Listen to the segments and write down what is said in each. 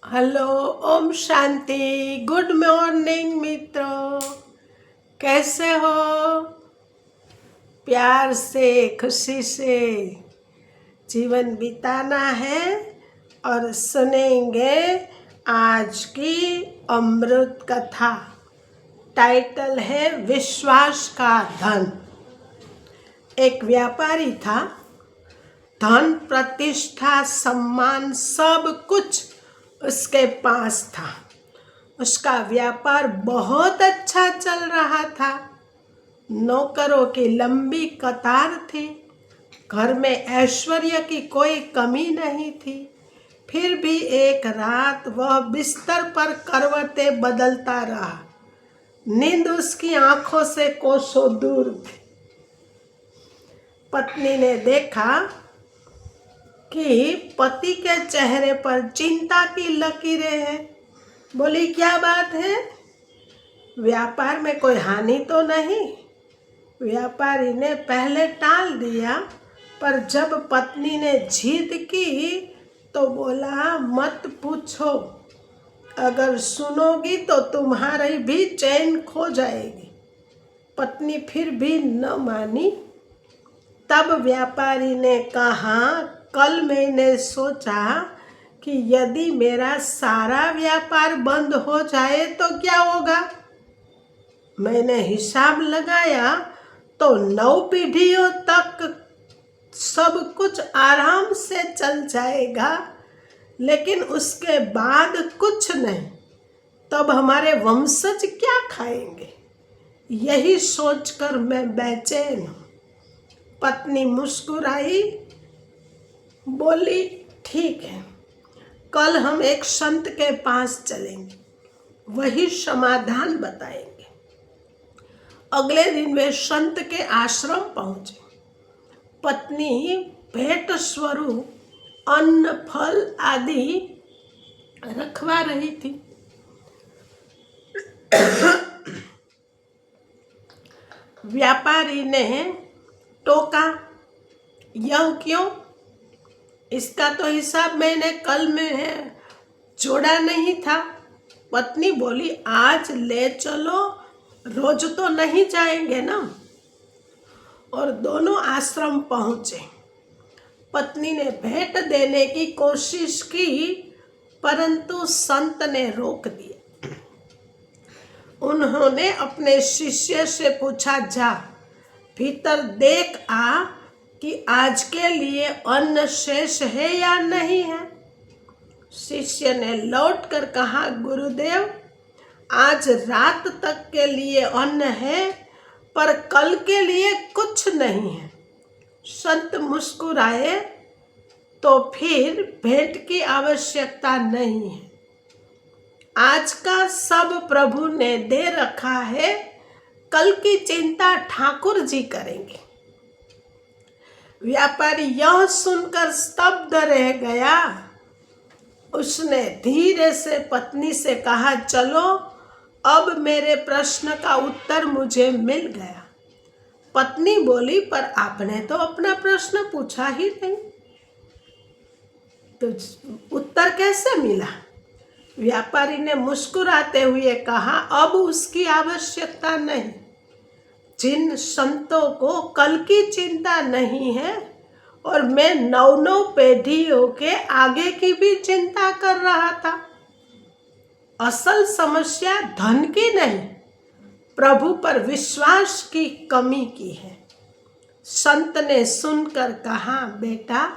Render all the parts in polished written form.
Hello, Om Shanti. Good morning मित्रों, कैसे हो? प्यार से, खुशी से जीवन बिताना है और सुनेंगे आज की अमृत कथा। टाइटल है विश्वास का धन। एक व्यापारी था। धन, प्रतिष्ठा, सम्मान सब कुछ उसके पास था। उसका व्यापार बहुत अच्छा चल रहा था। नौकरों की लंबी कतार थी। घर में ऐश्वर्य की कोई कमी नहीं थी। फिर भी एक रात वह बिस्तर पर करवटें बदलता रहा। नींद उसकी आंखों से कोसों दूर थी। पत्नी ने देखा कि पति के चेहरे पर चिंता की लकीरें हैं। बोली, क्या बात है? व्यापार में कोई हानि तो नहीं? व्यापारी ने पहले टाल दिया, पर जब पत्नी ने जिद की तो बोला, मत पूछो। अगर सुनोगी तो तुम्हारी भी चैन खो जाएगी। पत्नी फिर भी न मानी। तब व्यापारी ने कहा, कल मैंने सोचा कि यदि मेरा सारा व्यापार बंद हो जाए तो क्या होगा। मैंने हिसाब लगाया तो 9 पीढ़ियों तक सब कुछ आराम से चल जाएगा, लेकिन उसके बाद कुछ नहीं। तब हमारे वंशज क्या खाएंगे? यही सोचकर मैं बेचैन हूँ। पत्नी मुस्कुराई, बोली, ठीक है, कल हम एक संत के पास चलेंगे, वही समाधान बताएंगे। अगले दिन वे संत के आश्रम पहुंचे। पत्नी भेंट स्वरूप अन्न, फल आदि रखवा रही थी। व्यापारी ने टोका, यह क्यों? इसका तो हिसाब मैंने कल में जोड़ा नहीं था। पत्नी बोली, आज ले चलो, रोज तो नहीं जाएंगे ना। और दोनों आश्रम पहुंचे। पत्नी ने भेंट देने की कोशिश की, परंतु संत ने रोक दिया। उन्होंने अपने शिष्य से पूछा, जा भीतर देख आ कि आज के लिए अन्न शेष है या नहीं है। शिष्य ने लौटकर कहा, गुरुदेव, आज रात तक के लिए अन्न है, पर कल के लिए कुछ नहीं है। संत मुस्कुराए, तो फिर भेंट की आवश्यकता नहीं है। आज का सब प्रभु ने दे रखा है, कल की चिंता ठाकुर जी करेंगे। व्यापारी यह सुनकर स्तब्ध रह गया। उसने धीरे से पत्नी से कहा, चलो, अब मेरे प्रश्न का उत्तर मुझे मिल गया। पत्नी बोली, पर आपने तो अपना प्रश्न पूछा ही नहीं, तो उत्तर कैसे मिला? व्यापारी ने मुस्कुराते हुए कहा, अब उसकी आवश्यकता नहीं। जिन संतों को कल की चिंता नहीं है, और मैं 9 पीढ़ियों के आगे की भी चिंता कर रहा था। असल समस्या धन की नहीं, प्रभु पर विश्वास की कमी की है। संत ने सुनकर कहा, बेटा,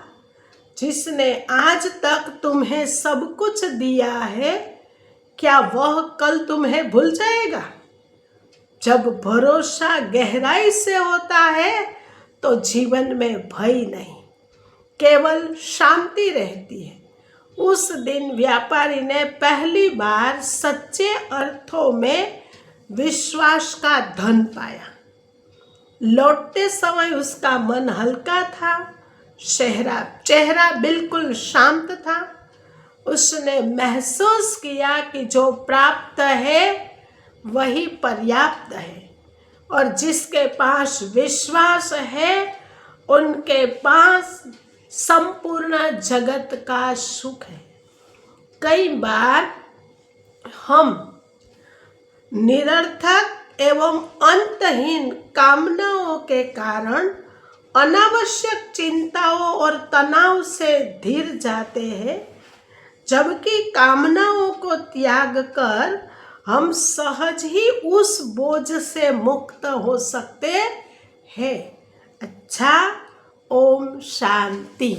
जिसने आज तक तुम्हें सब कुछ दिया है, क्या वह कल तुम्हें भूल जाएगा? जब भरोसा गहराई से होता है तो जीवन में भय नहीं, केवल शांति रहती है। उस दिन व्यापारी ने पहली बार सच्चे अर्थों में विश्वास का धन पाया। लौटते समय उसका मन हल्का था, चेहरा बिल्कुल शांत था। उसने महसूस किया कि जो प्राप्त है वही पर्याप्त है, और जिसके पास विश्वास है उनके पास संपूर्ण जगत का सुख है। कई बार हम निरर्थक एवं अंतहीन कामनाओं के कारण अनावश्यक चिंताओं और तनाव से घिर जाते हैं, जबकि कामनाओं को त्याग कर हम सहज ही उस बोझ से मुक्त हो सकते हैं। अच्छा, ओम शांति।